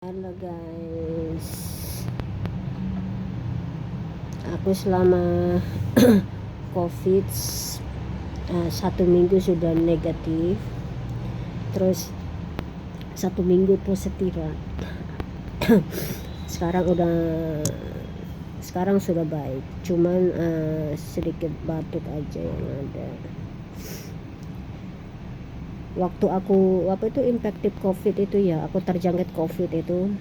Halo guys, aku selama COVID 1 minggu sudah negatif, terus 1 minggu positif. Sekarang sudah baik, cuman sedikit batuk aja yang ada. Waktu aku infektif COVID itu ya, aku terjangkit COVID itu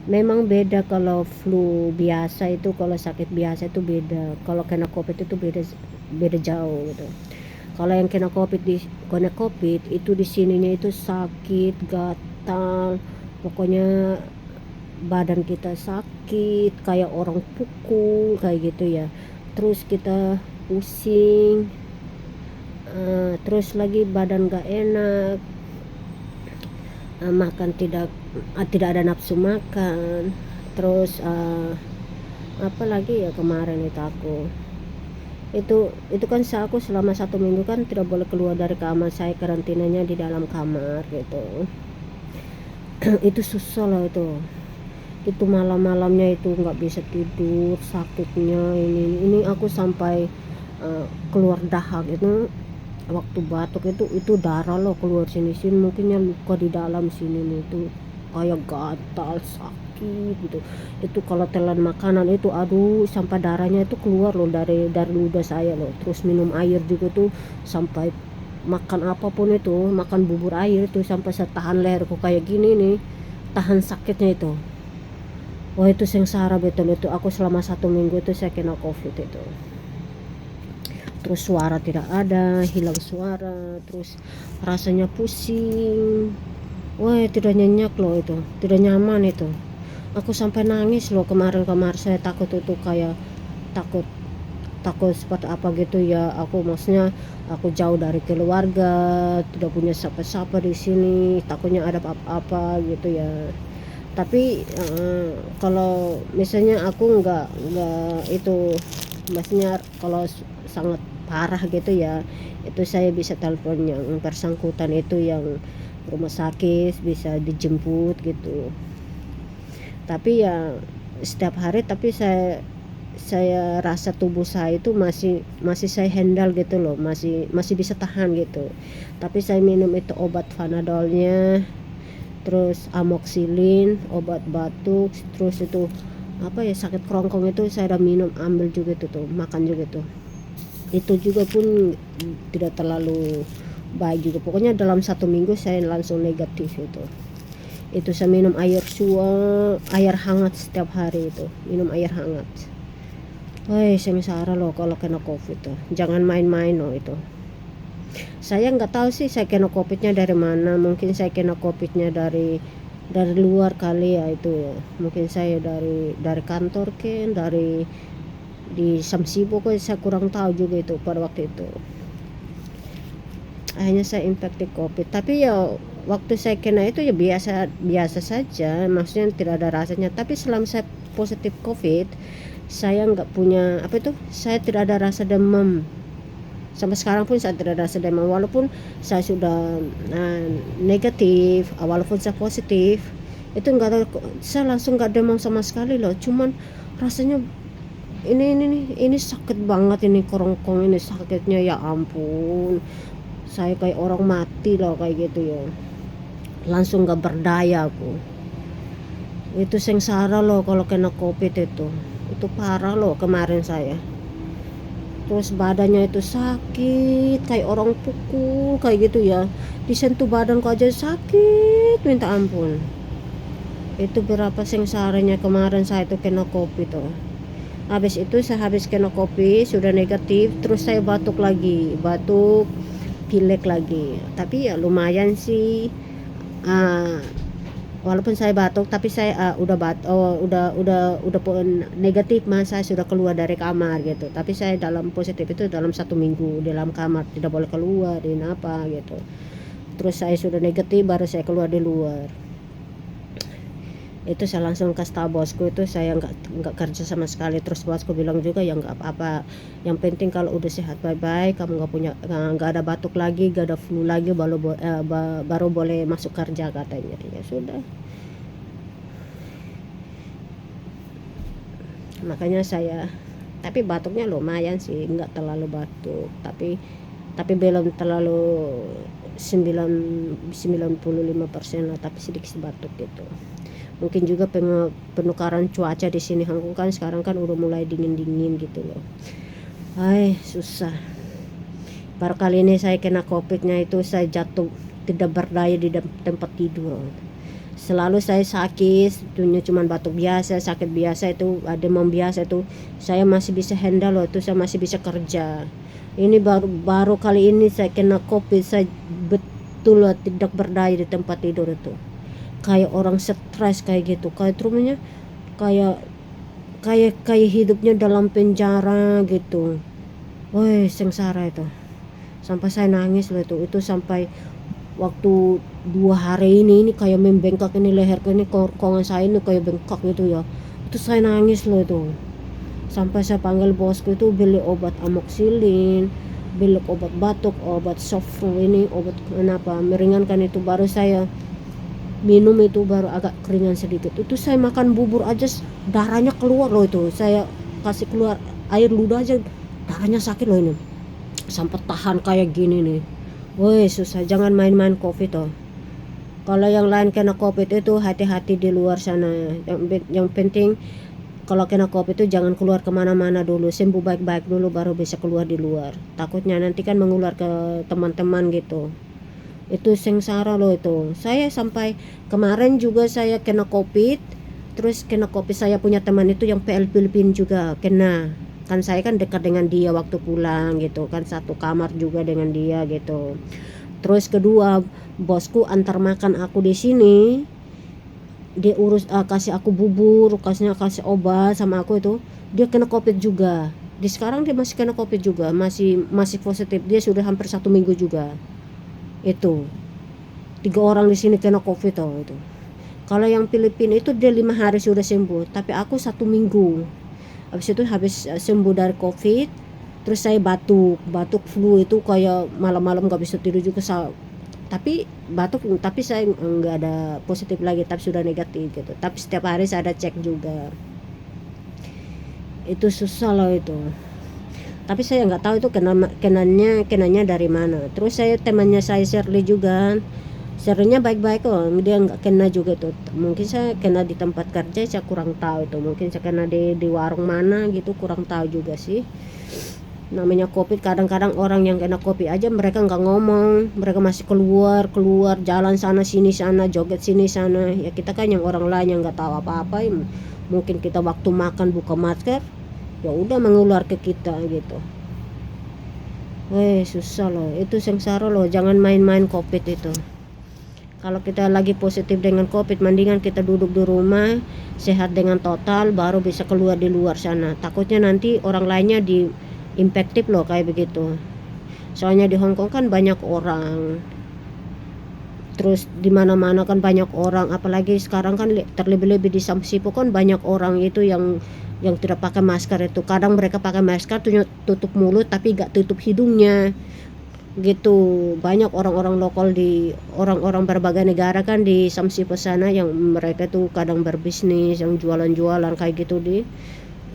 memang beda. Kalau flu biasa itu, kalau sakit biasa itu beda, kalau kena COVID itu beda jauh gitu. Kalau yang kena COVID itu di sininya itu sakit, gatal, pokoknya badan kita sakit kayak orang pukul kayak gitu ya. Terus kita pusing, terus lagi badan gak enak, makan tidak ada nafsu makan. Terus apalagi ya kemarin itu aku itu kan aku selama 1 minggu kan tidak boleh keluar dari kamar, saya karantinanya di dalam kamar gitu. Itu susah loh itu malam-malamnya itu nggak bisa tidur, sakitnya ini aku sampai keluar dahak itu. Waktu batuk itu darah loh keluar sini mungkinnya luka di dalam sini nih, itu kayak gatal sakit gitu. Itu kalau telan makanan itu aduh sampai darahnya itu keluar loh dari ludah saya loh. Terus minum air juga tuh, sampai makan apapun itu, makan bubur air itu sampai saya tahan leherku kayak gini nih, tahan sakitnya itu. Wah itu sengsara betul itu, aku selama 1 minggu itu saya kena COVID itu. Terus suara tidak ada, hilang suara, terus rasanya pusing. Wah tidak nyenyak loh itu, tidak nyaman itu. Aku sampai nangis loh kemarin saya takut itu, kayak takut seperti apa gitu ya. Aku maksudnya aku jauh dari keluarga, tidak punya siapa-siapa di sini, takutnya ada apa-apa gitu ya. Tapi kalau misalnya aku nggak itu, maksudnya kalau sangat parah gitu ya, itu saya bisa telepon yang bersangkutan itu, yang rumah sakit, bisa dijemput gitu. Tapi ya setiap hari, tapi saya rasa tubuh saya itu masih saya handle gitu loh, masih bisa tahan gitu. Tapi saya minum itu obat Panadolnya, terus amoxilin, obat batuk, terus itu apa ya, sakit kerongkong itu saya udah minum, ambil juga itu tuh, makan juga tuh. Itu juga pun tidak terlalu baik juga. Pokoknya dalam 1 minggu saya langsung negatif itu saya minum air hangat setiap hari, itu minum air hangat. Woi sengsara loh kalau kena COVID tuh, jangan main-main loh itu. Saya nggak tahu sih saya kena covidnya dari mana. Mungkin saya kena covidnya dari luar kali ya itu ya. Mungkin saya dari kantor dari di Samsibo kok, saya kurang tahu juga itu pada waktu itu. Hanya saya infeksi COVID, tapi ya waktu saya kena itu ya biasa saja, maksudnya tidak ada rasanya. Tapi selama saya positif COVID, saya nggak punya saya tidak ada rasa demam. Sampai sekarang pun saya tidak ada rasa demam, walaupun saya sudah negatif, walaupun saya positif itu nggak ada, saya langsung nggak demam sama sekali loh. Cuman rasanya ini sakit banget, ini kerongkong ini sakitnya ya ampun, saya kayak orang mati loh kayak gitu ya, langsung gak berdaya aku. Itu sengsara loh kalau kena COVID itu parah loh kemarin saya. Terus badannya itu sakit kayak orang pukul kayak gitu ya, disentuh badanku aja sakit minta ampun. Itu berapa sengsaranya kemarin saya itu kena COVID tuh. Habis itu saya habis kena COVID sudah negatif, terus saya batuk pilek lagi. Tapi ya lumayan sih, walaupun saya batuk, tapi saya udah pun negatif, saya sudah keluar dari kamar gitu. Tapi saya dalam positif itu dalam 1 minggu dalam kamar, tidak boleh keluar apa gitu. Terus saya sudah negatif baru saya keluar di luar. Itu saya langsung kasih tahu bosku, itu saya nggak kerja sama sekali. Terus bosku bilang juga ya nggak apa-apa, yang penting kalau udah sehat baik-baik, kamu nggak ada batuk lagi, nggak ada flu lagi, baru boleh masuk kerja katanya. Ya sudah, Makanya saya, tapi batuknya lumayan sih, nggak terlalu batuk, tapi belum terlalu 95% lah, tapi sedikit batuk gitu. Mungkin juga penukaran cuaca di sini Hong Kong kan sekarang kan udah mulai dingin gitu loh. Susah. Baru kali ini saya kena covidnya itu saya jatuh tidak berdaya di tempat tidur. Selalu saya sakit, dunia cuma batuk biasa, sakit biasa itu, demam biasa itu, saya masih bisa handle loh, itu saya masih bisa kerja. Ini baru kali ini saya kena covid, saya betul loh tidak berdaya di tempat tidur itu. Kayak orang stres kayak gitu, kayak rumahnya kayak hidupnya dalam penjara gitu. Woi, sengsara itu. Sampai saya nangis loh itu sampai waktu 2 hari ini kayak membengkak ini leherku ini, kerongkongan saya ini kayak bengkak gitu ya. Itu saya nangis loh itu. Sampai saya panggil bosku itu beli obat amoxicillin, beli obat batuk, obat sofro ini, obat meringankan itu, baru saya minum itu baru agak keringan sedikit. Itu saya makan bubur aja darahnya keluar loh itu. Saya kasih keluar air ludah aja darahnya sakit loh ini. Sampai tahan kayak gini nih. Woi, susah, jangan main-main covid toh. Kalau yang lain kena covid itu hati-hati di luar sana. Yang penting kalau kena covid itu jangan keluar kemana-mana dulu, sembuh baik-baik dulu baru bisa keluar di luar. Takutnya nanti kan mengular ke teman-teman gitu. Itu sengsara loh itu. Saya sampai kemarin juga saya kena covid. Terus kena covid saya punya teman itu yang PL Filipina juga kena. Kan saya kan dekat dengan dia waktu pulang gitu kan, satu kamar juga dengan dia gitu. Terus kedua, bosku antar makan aku di sini, dia urus kasih aku bubur, kasih obat sama aku itu, dia kena covid juga. Di sekarang dia masih kena covid juga, masih positif, dia sudah hampir 1 minggu juga. Itu 3 orang di sini kena covid toh itu. Kalau yang Filipina itu dia 5 hari sudah sembuh, tapi aku 1 minggu. Habis sembuh dari covid, terus saya batuk flu itu kayak malam-malam gak bisa tidur juga, tapi batuk, tapi saya nggak ada positif lagi, tapi sudah negatif gitu. Tapi setiap hari saya ada cek juga. Itu susah loh itu. Tapi saya nggak tahu itu kenanya dari mana. Terus saya temannya saya Shirley juga, Shirley-nya baik-baik kok, dia nggak kena juga tuh. Mungkin saya kena di tempat kerja, saya kurang tahu itu. Mungkin saya kena di warung mana gitu, kurang tahu juga sih. Namanya covid, kadang-kadang orang yang kena covid aja mereka nggak ngomong, mereka masih keluar jalan sana sini sana, joget sini sana. Ya kita kan yang orang lain yang nggak tahu apa-apa, mungkin kita waktu makan buka masker ya udah mengular ke kita gitu. Susah loh itu, sengsara loh, jangan main-main covid itu. Kalau kita lagi positif dengan covid, mendingan kita duduk di rumah sehat dengan total baru bisa keluar di luar sana. Takutnya nanti orang lainnya di infektif loh kayak begitu. Soalnya di Hong Kong kan banyak orang, terus di mana-mana kan banyak orang, apalagi sekarang kan terlebih-lebih di Samsipo kan banyak orang itu yang tidak pakai masker itu. Kadang mereka pakai masker tutup mulut tapi gak tutup hidungnya gitu. Banyak orang-orang lokal di orang-orang berbagai negara kan di Samsipo sana yang mereka tuh kadang berbisnis yang jualan-jualan kayak gitu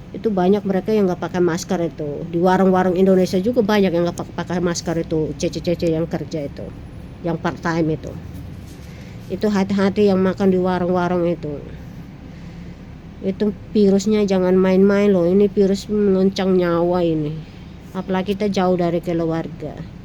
itu banyak mereka yang nggak pakai masker itu. Di warung-warung Indonesia juga banyak yang nggak pakai masker itu, cece-cece yang kerja itu, yang part time itu hati-hati yang makan di warung-warung itu virusnya jangan main-main loh, ini virus mengancam nyawa ini, apalagi kita jauh dari keluarga.